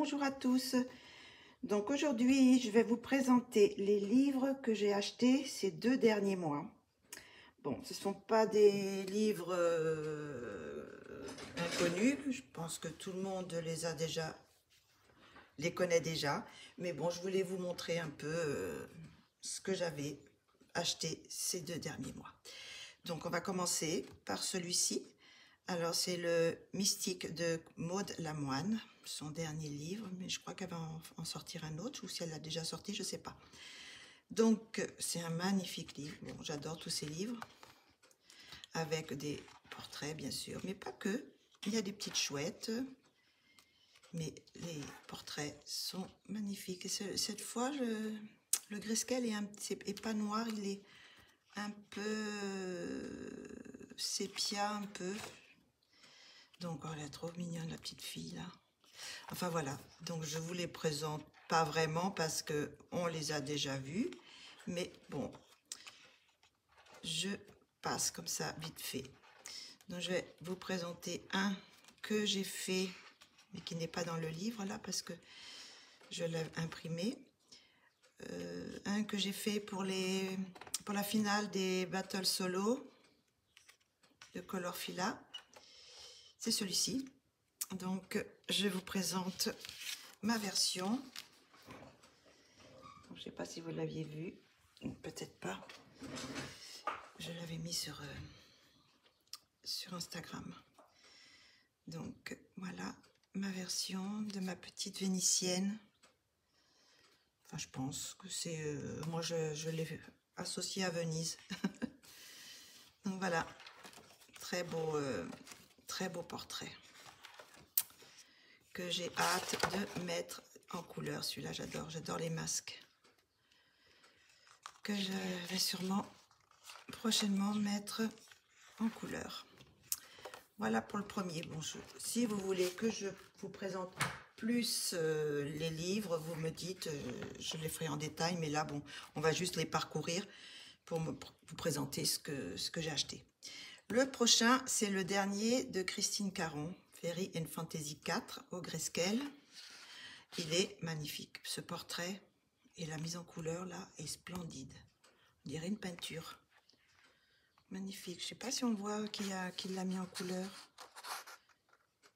Bonjour à tous. Donc aujourd'hui, je vais vous présenter les livres que j'ai achetés ces 2 derniers mois. Bon, ce ne sont pas des livres inconnus. Je pense que tout le monde les connaît déjà. Mais bon, je voulais vous montrer un peu ce que j'avais acheté ces 2 derniers mois. Donc on va commencer par celui-ci. Alors, c'est le Mystique de Maud Lamoine, son dernier livre, mais je crois qu'elle va en sortir un autre, ou si elle l'a déjà sorti, je ne sais pas. Donc, c'est un magnifique livre. Bon, j'adore tous ces livres, avec des portraits, bien sûr, mais pas que. Il y a des petites chouettes, mais les portraits sont magnifiques. Et cette fois, le grayscale est pas noir, il est un peu sépia, un peu. Donc, oh, elle est trop mignonne, la petite fille, là. Enfin, voilà. Donc, je vous les présente pas vraiment parce que on les a déjà vus. Mais bon, je passe comme ça, vite fait. Donc, je vais vous présenter un que j'ai fait, mais qui n'est pas dans le livre, là, parce que je l'ai imprimé. Un que j'ai fait pour la finale des Battle Solo de Colorfila. C'est celui-ci. Donc, je vous présente ma version. Je ne sais pas si vous l'aviez vu, peut-être pas. Je l'avais mis sur Instagram. Donc, voilà ma version de ma petite vénitienne. Enfin, je pense que c'est... moi, je l'ai associée à Venise. Donc, voilà. Très beau portrait. Que j'ai hâte de mettre en couleur. Celui-là, j'adore les masques. Que je vais sûrement prochainement mettre en couleur. Voilà pour le premier. Bon, si vous voulez que je vous présente plus les livres, vous me dites, je les ferai en détail, mais là, bon, on va juste les parcourir pour vous présenter ce que j'ai acheté. Le prochain, c'est le dernier de Christine Caron, Fairy and Fantasy 4 au grayscale. Il est magnifique. Ce portrait et la mise en couleur, là, est splendide. On dirait une peinture. Magnifique. Je ne sais pas si on voit qui l'a mis en couleur.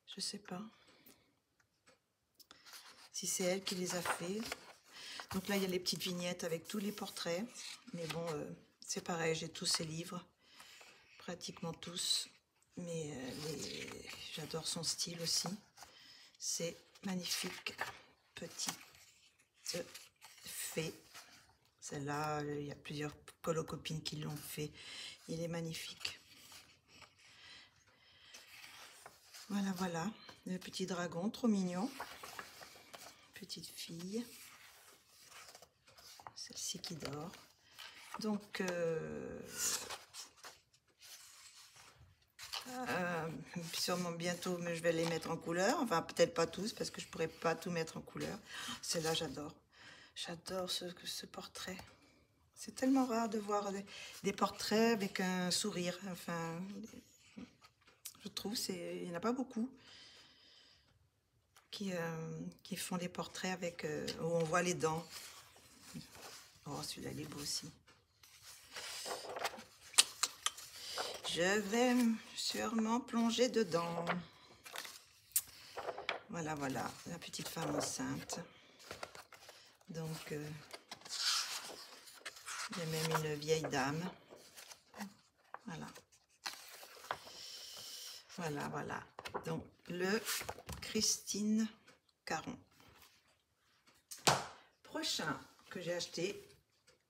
Je ne sais pas. Si c'est elle qui les a fait. Donc là, il y a les petites vignettes avec tous les portraits. Mais bon, c'est pareil, j'ai tous ces livres. Pratiquement tous. Mais j'adore son style aussi. C'est magnifique. Petite fée. Celle-là, il y a plusieurs colocopines qui l'ont fait. Il est magnifique. Voilà. Le petit dragon, trop mignon. Petite fille. Celle-ci qui dort. Donc, sûrement bientôt, mais je vais les mettre en couleur. Enfin, peut-être pas tous, parce que je pourrais pas tout mettre en couleur. Celle-là, j'adore. J'adore ce portrait. C'est tellement rare de voir des portraits avec un sourire. Enfin, je trouve, il n'y en a pas beaucoup qui font des portraits avec où on voit les dents. Oh, celui-là, il est beau aussi. Je vais sûrement plonger dedans. Voilà, la petite femme enceinte. Donc, il y a même une vieille dame. Voilà. Donc, le Christine Caron. Prochain que j'ai acheté,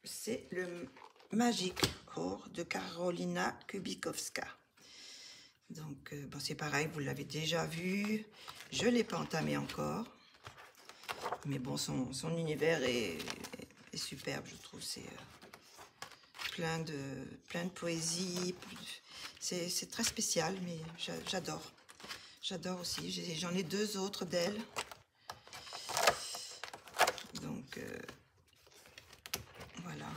c'est le Magic Core de Karolina Kubikowska. Donc, bon, c'est pareil, vous l'avez déjà vu. Je ne l'ai pas entamé encore. Mais bon, son univers est superbe, je trouve. C'est plein de poésie. C'est très spécial, mais j'adore. J'adore aussi. J'en ai 2 autres d'elle. Donc, voilà.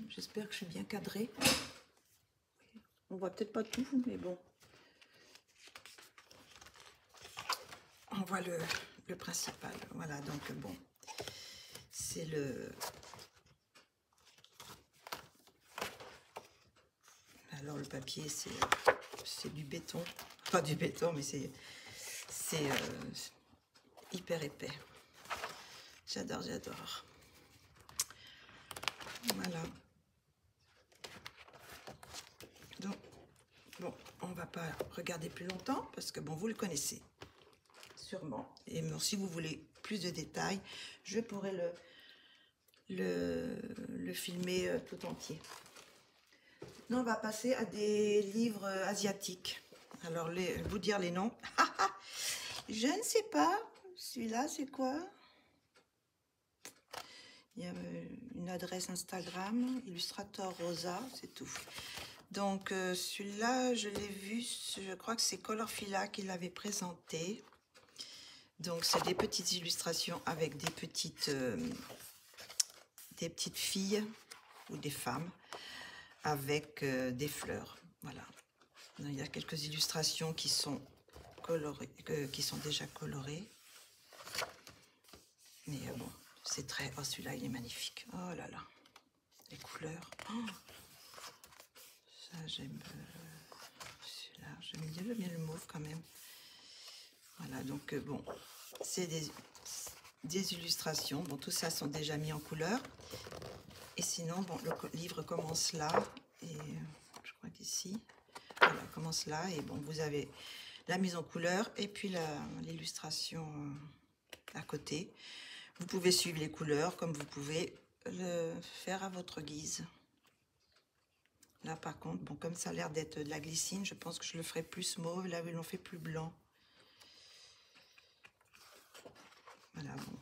J'espère que je suis bien cadrée. On voit peut-être pas tout, mais bon. On voit le principal. Voilà, donc bon, c'est le... Alors le papier, c'est du béton. Pas du béton, mais c'est hyper épais. J'adore, j'adore. Voilà. Donc, bon, on va pas regarder plus longtemps parce que bon, vous le connaissez sûrement. Et bon, si vous voulez plus de détails, je pourrais le filmer tout entier. Nous, on va passer à des livres asiatiques. Alors, vous dire les noms. Je ne sais pas. Celui-là, c'est quoi? Il y a une adresse Instagram, Illustrator Rosa, c'est tout. Donc, celui-là, je l'ai vu, je crois que c'est Colorfila qui l'avait présenté. Donc, c'est des petites illustrations avec des petites filles ou des femmes avec des fleurs. Voilà. Il y a quelques illustrations qui sont colorées, qui sont déjà colorées. Mais bon, c'est très... Oh, celui-là, il est magnifique. Oh là là. Les couleurs. Oh, ça, j'aime... celui-là, j'aime bien le mauve quand même. Voilà, donc bon, c'est des illustrations. Bon, tout ça sont déjà mis en couleur. Et sinon, bon, le livre commence là. Et je crois qu'ici, voilà, commence là. Et bon, vous avez la mise en couleur et puis l'illustration à côté. Vous pouvez suivre les couleurs comme vous pouvez le faire à votre guise. Là, par contre, bon, comme ça a l'air d'être de la glycine, je pense que je le ferai plus mauve. Là, ils l'ont fait plus blanc. Voilà, bon,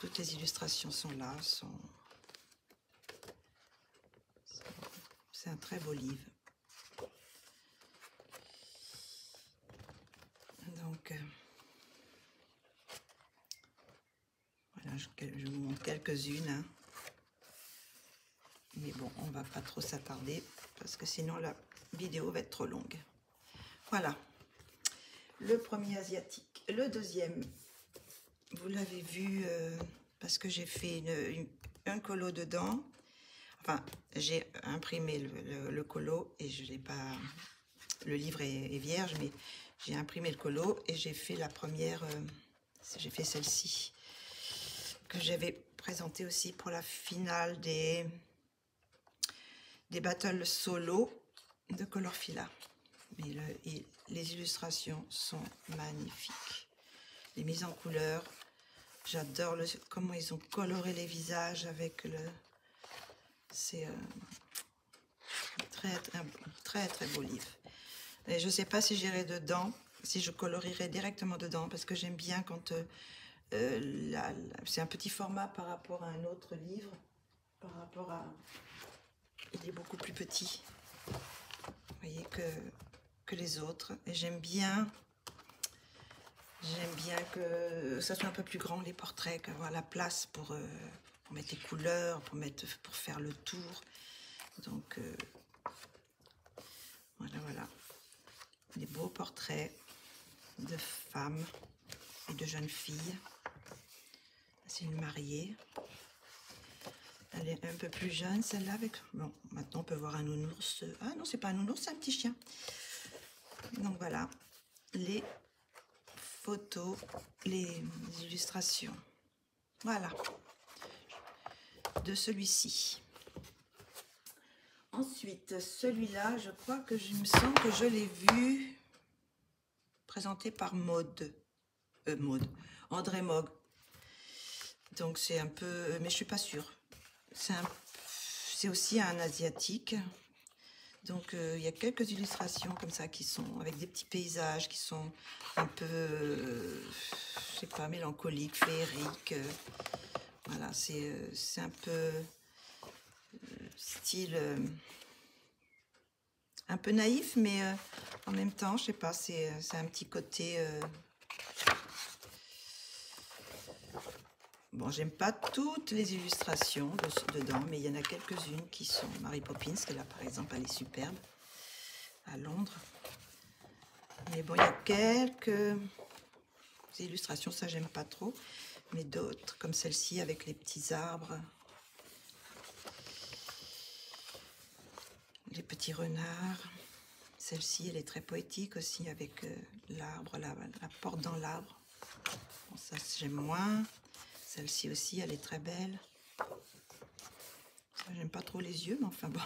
toutes les illustrations sont là. C'est un très beau livre. Donc, voilà, je vous montre quelques-unes. Hein. Mais bon, on va pas trop s'attarder parce que sinon la vidéo va être trop longue. Voilà, le premier asiatique. Le deuxième, vous l'avez vu parce que j'ai fait un colo dedans. Enfin, j'ai imprimé le colo et je l'ai pas... Le livre est vierge, mais j'ai imprimé le colo et j'ai fait la première... j'ai fait celle-ci que j'avais présentée aussi pour la finale des battles solo de Colorfila. Mais les illustrations sont magnifiques. Les mises en couleur, j'adore comment ils ont coloré les visages avec le... C'est très très beau livre. Et je ne sais pas si j'irai dedans, si je colorierai directement dedans, parce que j'aime bien quand c'est un petit format par rapport à un autre livre, par rapport à... Il est beaucoup plus petit, vous voyez, que les autres. Et j'aime bien que ça soit un peu plus grand, les portraits, qu'avoir la place pour mettre les couleurs, pour faire le tour. Donc, voilà. Des beaux portraits de femmes et de jeunes filles. C'est une mariée. Elle est un peu plus jeune, celle-là. Bon, maintenant, on peut voir un nounours. Ah non, c'est pas un nounours, c'est un petit chien. Donc, voilà. Les photos, les illustrations. Voilà. De celui-ci. Ensuite, celui-là, je crois que je me sens que je l'ai vu présenté par André Mogg. Donc c'est un peu, mais je suis pas sûre. C'est aussi un asiatique. Donc il y a quelques illustrations comme ça qui sont avec des petits paysages qui sont un peu, je sais pas, mélancoliques, féeriques. Voilà, c'est un peu style un peu naïf, mais en même temps, je sais pas, c'est un petit côté... Bon, j'aime pas toutes les illustrations dedans, mais il y en a quelques-unes qui sont... Mary Poppins, que là, par exemple, elle est superbe, à Londres. Mais bon, il y a Ces illustrations, ça j'aime pas trop. Mais d'autres, comme celle-ci avec les petits arbres. Les petits renards. Celle-ci, elle est très poétique aussi avec l'arbre, la porte dans l'arbre. Bon, ça, j'aime moins. Celle-ci aussi, elle est très belle. J'aime pas trop les yeux, mais enfin bon.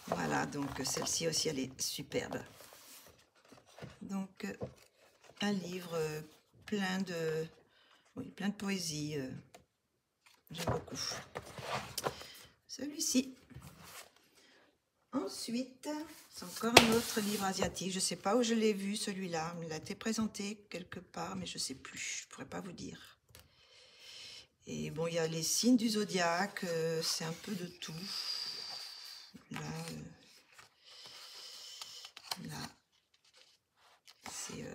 Voilà, donc celle-ci aussi, elle est superbe. Donc, un livre plein de poésie. J'aime beaucoup. Celui-ci. Ensuite, c'est encore un autre livre asiatique. Je ne sais pas où je l'ai vu, celui-là. Il a été présenté quelque part, mais je ne sais plus. Je ne pourrais pas vous dire. Et bon, il y a les signes du zodiaque. C'est un peu de tout. Là, c'est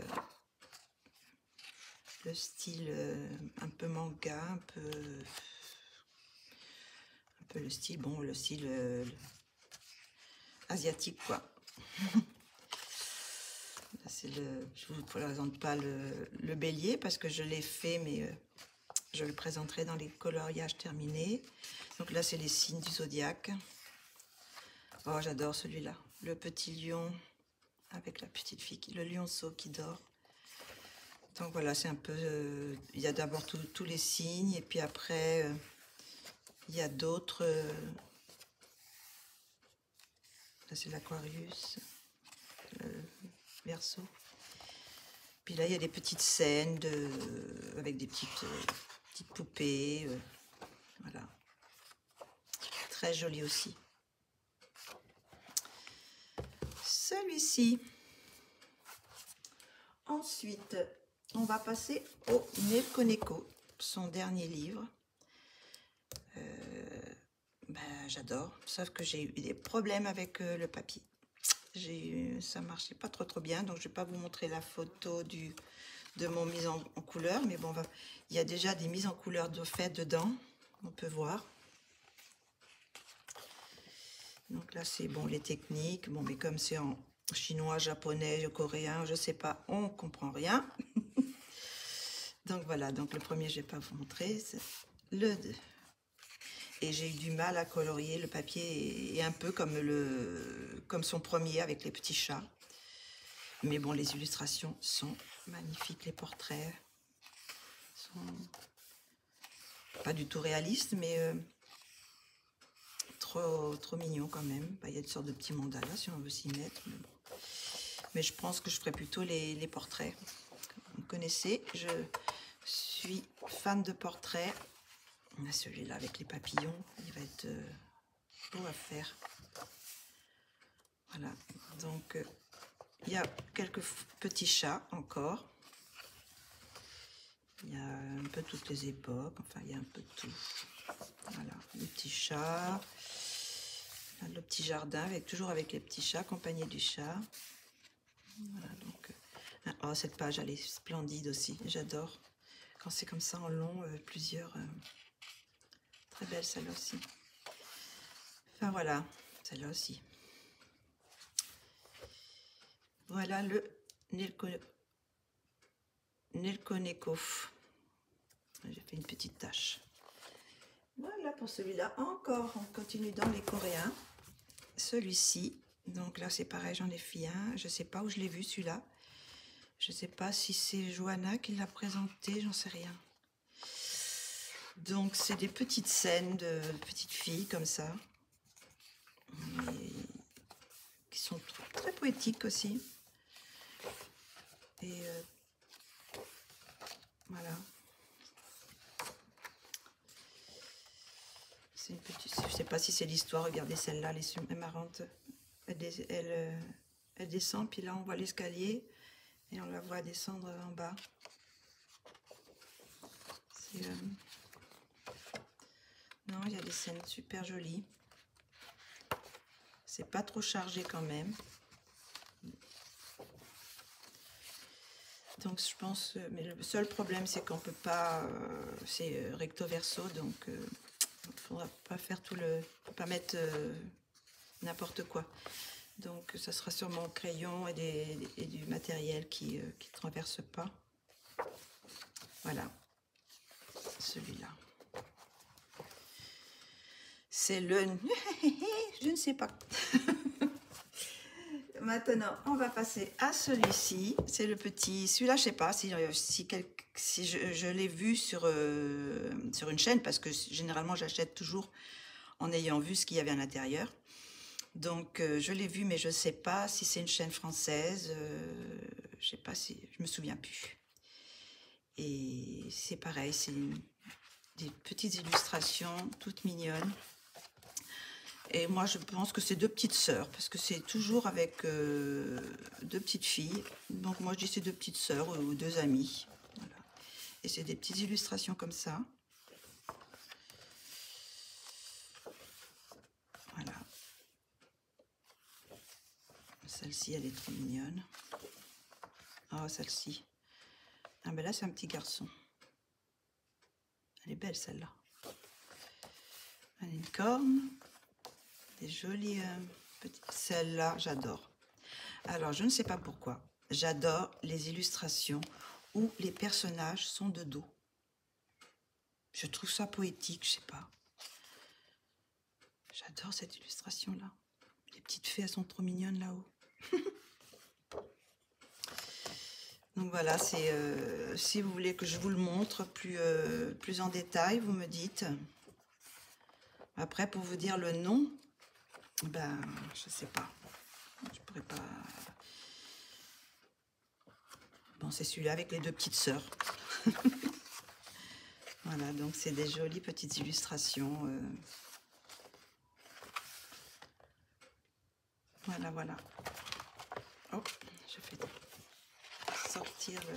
le style un peu manga, un peu le style, bon, le style asiatique, quoi. Je ne vous présente pas le bélier parce que je l'ai fait, mais je le présenterai dans les coloriages terminés. Donc là, c'est les signes du zodiaque. Oh, j'adore celui-là. Le petit lion avec la petite fille, le lionceau qui dort. Donc voilà, c'est un peu... il y a d'abord tous les signes et puis après, il y a d'autres... là, c'est l'Aquarius, le Verseau. Puis là, il y a des petites scènes avec des petites poupées. Voilà. Très joli aussi. Celui-ci. Ensuite, on va passer au Neko Neko, son dernier livre. J'adore, sauf que j'ai eu des problèmes avec le papier. Ça marchait pas trop bien, donc je vais pas vous montrer la photo de mon mise en couleur, mais bon, il y a déjà des mises en couleur de fait dedans, on peut voir. Donc là, c'est bon, les techniques, bon, mais comme c'est en chinois, japonais, coréen, je sais pas, on comprend rien. Donc voilà, donc le premier, je vais pas vous montrer, c'est le 2. Et j'ai eu du mal à colorier, le papier est un peu comme son premier avec les petits chats. Mais bon, les illustrations sont magnifiques, les portraits sont pas du tout réalistes, mais trop mignons quand même. Il y a une sorte de petit mandala si on veut s'y mettre. Mais je pense que je ferai plutôt les portraits. Vous connaissez, je suis fan de portraits. On a celui-là avec les papillons, il va être beau à faire. Voilà, donc il y a quelques petits chats encore. Il y a un peu toutes les époques, enfin il y a un peu de tout. Voilà, les petits chats. Le petit jardin, toujours avec les petits chats, accompagnés du chat. Voilà, donc... oh, cette page, elle est splendide aussi, j'adore. Quand c'est comme ça en long, plusieurs... très belle celle-là aussi. Enfin voilà, celle-là aussi. Voilà le Neko Neko. J'ai fait une petite tache. Voilà pour celui-là. Encore, on continue dans les coréens. Celui-ci, donc là c'est pareil, j'en ai fait un. Je sais pas où je l'ai vu celui-là. Je sais pas si c'est Johanna qui l'a présenté, j'en sais rien. Donc c'est des petites scènes de petites filles comme ça. Et qui sont très poétiques aussi. Et voilà. C'est une petite, je sais pas si c'est l'histoire, regardez celle-là, elle est marrante. Elle descend, puis là on voit l'escalier et on la voit descendre en bas. Non, il y a des scènes super jolies. C'est pas trop chargé quand même. Donc je pense, mais le seul problème c'est qu'on peut pas, c'est recto verso, donc il faudra pas faire tout le, faut pas mettre n'importe quoi. Donc ça sera sur mon crayon et du matériel qui ne traverse pas. Voilà, celui-là. C'est le... Je ne sais pas. Maintenant, on va passer à celui-ci. C'est le petit... Celui-là, je ne sais pas si je l'ai vu sur une chaîne, parce que généralement, j'achète toujours en ayant vu ce qu'il y avait à l'intérieur. Donc, je l'ai vu, mais je ne sais pas si c'est une chaîne française. Je ne sais pas si... Je me souviens plus. Et c'est pareil, c'est des petites illustrations toutes mignonnes. Et moi, je pense que c'est deux petites sœurs, parce que c'est toujours avec deux petites filles. Donc moi, je dis c'est deux petites sœurs ou deux amies. Voilà. Et c'est des petites illustrations comme ça. Voilà. Celle-ci, elle est trop mignonne. Oh, celle-ci. Ah ben là, c'est un petit garçon. Elle est belle, celle-là. Elle a une corne. Des jolies petites... Celle-là, j'adore. Alors, je ne sais pas pourquoi. J'adore les illustrations où les personnages sont de dos. Je trouve ça poétique, je sais pas. J'adore cette illustration-là. Les petites fées, elles sont trop mignonnes là-haut. Donc voilà, c'est si vous voulez que je vous le montre plus en détail, vous me dites. Après, pour vous dire le nom, ben, je sais pas. Je pourrais pas... Bon, c'est celui-là avec les deux petites sœurs. Voilà, donc c'est des jolies petites illustrations. Voilà, voilà. Oh, je fais sortir le...